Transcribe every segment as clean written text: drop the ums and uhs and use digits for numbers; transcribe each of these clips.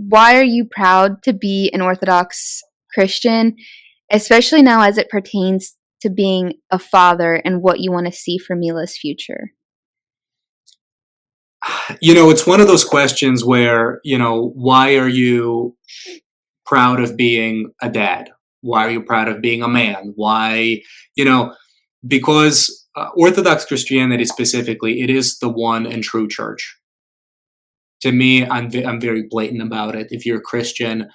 why are you proud to be an Orthodox Christian, especially now as it pertains to being a father and what you want to see for Mila's future? It's one of those questions where, why are you proud of being a dad? Why are you proud of being a man? Why, because Orthodox Christianity specifically, it is the one and true church. To me, I'm very blatant about it. If you're a Christian,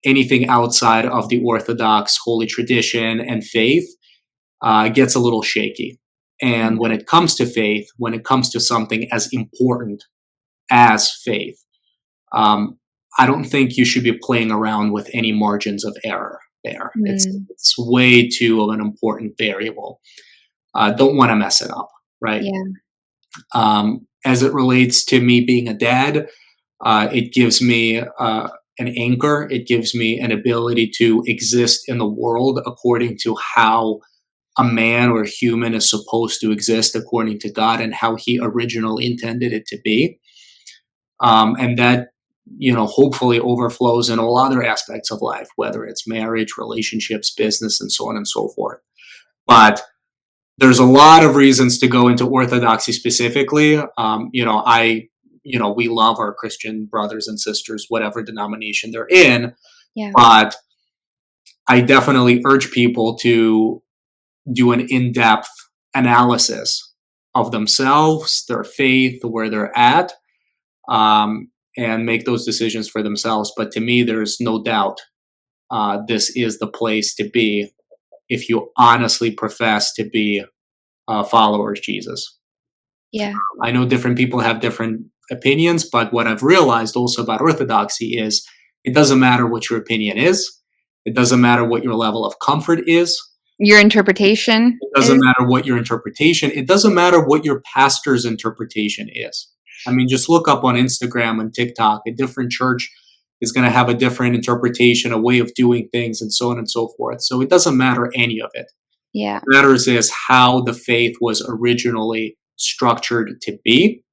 anything outside of the Orthodox holy tradition and faith gets a little shaky. And when it comes to faith, when it comes to something as important as faith, I don't think you should be playing around with any margins of error there. It's way too of an important variable. Don't want to mess it up, right? Yeah. As it relates to me being a dad, it gives me an anchor. It gives me an ability to exist in the world according to how a man or a human is supposed to exist according to God and how he originally intended it to be. And that, hopefully overflows in all other aspects of life, whether it's marriage, relationships, business, and so on and so forth. But there's a lot of reasons to go into Orthodoxy specifically. We love our Christian brothers and sisters, whatever denomination they're in. Yeah. But I definitely urge people to do an in-depth analysis of themselves, their faith, where they're at, and make those decisions for themselves. But to me, there's no doubt this is the place to be if you honestly profess to be followers of Jesus. Yeah. I know different people have different opinions, but what I've realized also about Orthodoxy is it doesn't matter what your opinion is. It doesn't matter what your level of comfort is. Your interpretation. It doesn't matter what your interpretation. It doesn't matter what your pastor's interpretation is. I mean, just look up on Instagram and TikTok. A different church is going to have a different interpretation, a way of doing things, and so on and so forth. So it doesn't matter any of it. Yeah. What matters is how the faith was originally structured to be,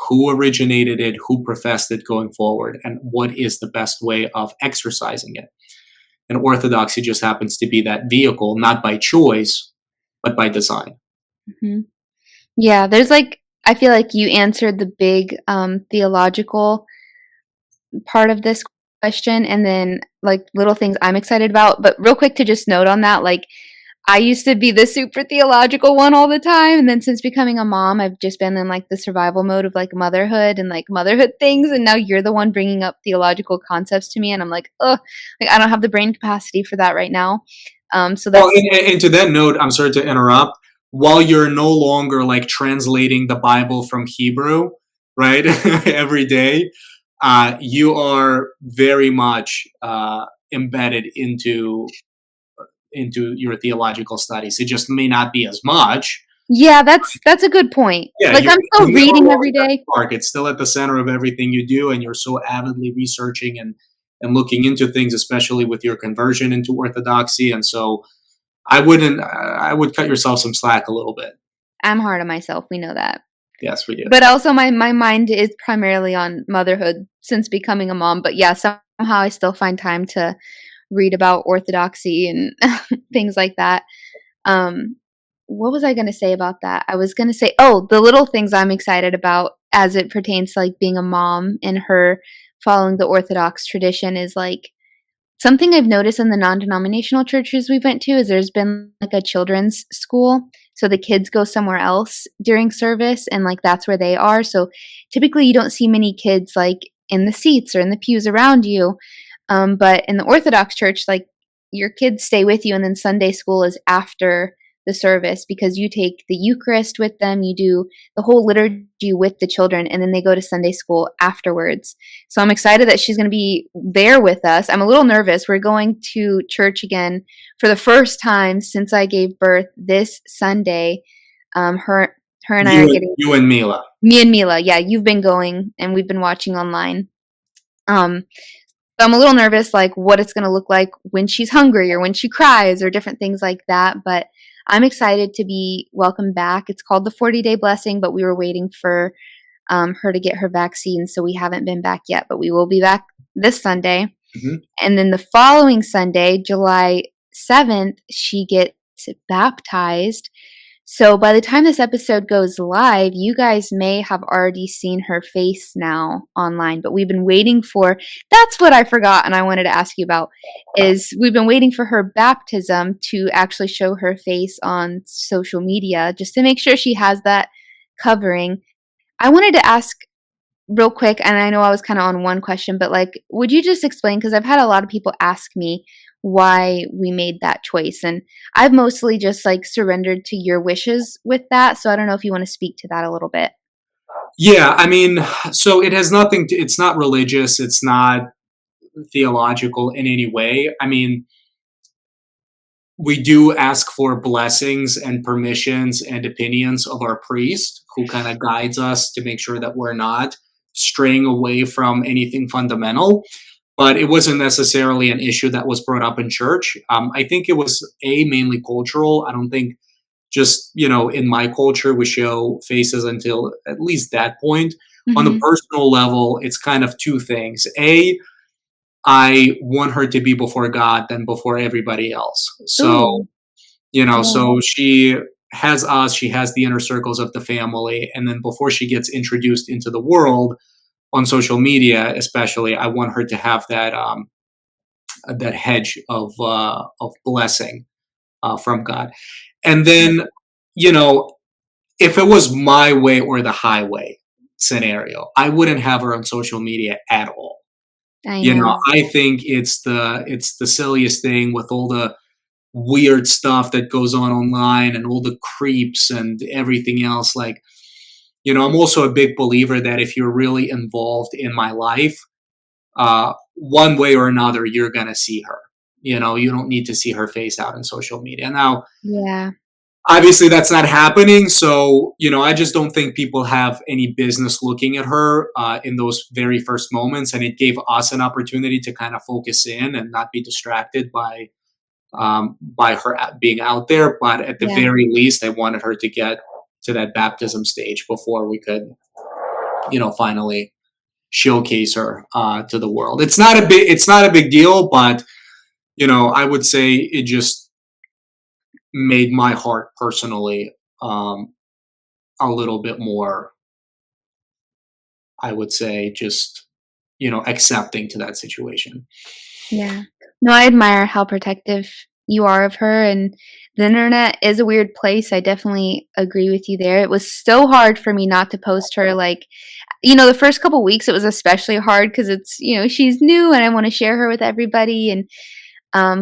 who originated it, who professed it going forward, and what is the best way of exercising it. And Orthodoxy just happens to be that vehicle, not by choice, but by design. Mm-hmm. Yeah, I feel like you answered the big theological part of this question, and then like little things I'm excited about. But real quick to just note on that, like I used to be the super theological one all the time, and then since becoming a mom, I've just been in like the survival mode of like motherhood and like motherhood things, and now you're the one bringing up theological concepts to me, and I'm like, oh, like I don't have the brain capacity for that right now. So that's and to that note, I'm sorry to interrupt. While you're no longer like translating the Bible from Hebrew, right, every day, you are very much embedded into your theological studies. It just may not be as much. Yeah, that's a good point. Yeah, like I'm still reading every day. It's still at the center of everything you do, and you're so avidly researching and looking into things, especially with your conversion into Orthodoxy. And so I would cut yourself some slack a little bit. I'm hard on myself. We know that. Yes, we do. But also my mind is primarily on motherhood since becoming a mom. But yeah, somehow I still find time to read about Orthodoxy and things like that. What was I going to say about that? I was going to say, the little things I'm excited about as it pertains to like being a mom and her following the Orthodox tradition is like something I've noticed in the non-denominational churches we went to is there's been like a children's school. So the kids go somewhere else during service and like that's where they are. So typically you don't see many kids like in the seats or in the pews around you. But in the Orthodox Church, like your kids stay with you and then Sunday school is after the service because you take the Eucharist with them, you do the whole liturgy with the children, and then they go to Sunday school afterwards. So I'm excited that she's going to be there with us. I'm a little nervous. We're going to church again for the first time since I gave birth this Sunday. Her and I are getting... You and Mila. Me and Mila, yeah. You've been going, and we've been watching online. So I'm a little nervous, like what it's going to look like when she's hungry or when she cries or different things like that. But I'm excited to be welcomed back. It's called the 40-day blessing, but we were waiting for her to get her vaccine, so we haven't been back yet, but we will be back this Sunday. Mhm. And then the following Sunday, July 7th, she gets baptized. So by the time this episode goes live, you guys may have already seen her face now online, but we've been waiting for, that's what I forgot and I wanted to ask you about, is we've been waiting for her baptism to actually show her face on social media just to make sure she has that covering. I wanted to ask real quick, and I know I was kind of on one question, but like, would you just explain? Because I've had a lot of people ask me why we made that choice, and I've mostly just like surrendered to your wishes with that. So I don't know if you want to speak to that a little bit. Yeah, I mean, so it has nothing to, it's not religious, it's not theological in any way. I mean, we do ask for blessings and permissions and opinions of our priest who kind of guides us to make sure that we're not straying away from anything fundamental. But it wasn't necessarily an issue that was brought up in church. I think it was mainly cultural. I don't think just, in my culture, we show faces until at least that point. On the Hmm. personal level, it's kind of two things. I want her to be before God than before everybody else. So, Ooh, yeah, so she has us, she has the inner circles of the family. And then before she gets introduced into the world on social media, especially, I want her to have that hedge of blessing from God. And then, you know, if it was my way or the highway scenario, I wouldn't have her on social media at all. I know. I think it's the silliest thing with all the weird stuff that goes on online and all the creeps and everything else. Like, I'm also a big believer that if you're really involved in my life, one way or another, you're gonna see her. You don't need to see her face out in social media. Now, Yeah, obviously, that's not happening. So, I just don't think people have any business looking at her in those very first moments. And it gave us an opportunity to kind of focus in and not be distracted by her being out there. But at the yeah, very least, I wanted her to get to that baptism stage before we could, finally showcase her to the world. It's not a big deal, but I would say it just made my heart personally um, a little bit more, I would say, just accepting to that situation. yeah. No, I admire how protective you are of her, and the internet is a weird place. I definitely agree with you there. It was so hard for me not to post her, like, the first couple weeks it was especially hard because it's, she's new and I want to share her with everybody. And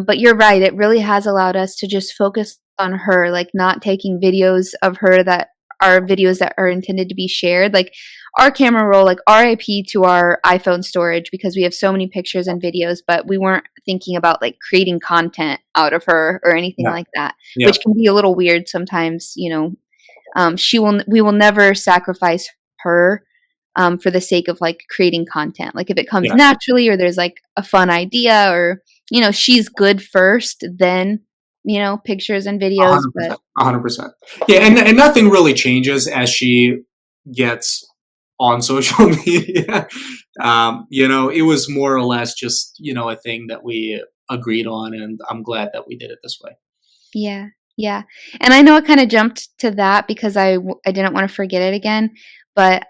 but you're right, it really has allowed us to just focus on her, like not taking videos of her that are videos that are intended to be shared. Like our camera roll, like RIP to our iPhone storage because we have so many pictures and videos, but we weren't thinking about like creating content out of her or anything Yeah, like that, yeah, which can be a little weird sometimes. We will never sacrifice her for the sake of like creating content. Like if it comes yeah. naturally or there's like a fun idea or she's good first, then pictures and A videos. hundred But percent, 100%. Yeah, and nothing really changes as she gets on social media. It was more or less just a thing that we agreed on, and I'm glad that we did it this way. yeah, yeah, and I know I kind of jumped to that because I didn't want to forget it again. But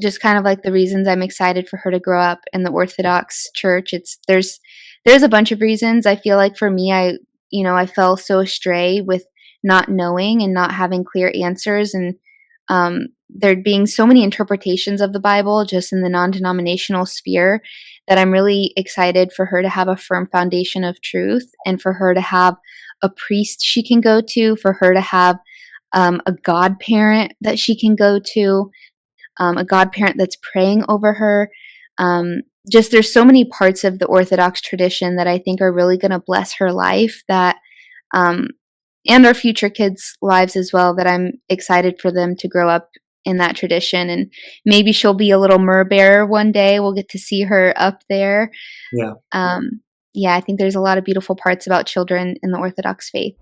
just kind of like the reasons I'm excited for her to grow up in the Orthodox Church. There's a bunch of reasons. I feel like for me, I fell so astray with not knowing and not having clear answers, and there being so many interpretations of the Bible just in the non-denominational sphere that I'm really excited for her to have a firm foundation of truth and for her to have a priest she can go to, for her to have a godparent that she can go to, a godparent that's praying over her. Just there's so many parts of the Orthodox tradition that I think are really going to bless her life that, um, and our future kids' lives as well, that I'm excited for them to grow up in that tradition. And maybe she'll be a little myrrh bearer one day. We'll get to see her up there. Yeah. Um, yeah, I think there's a lot of beautiful parts about children in the Orthodox faith.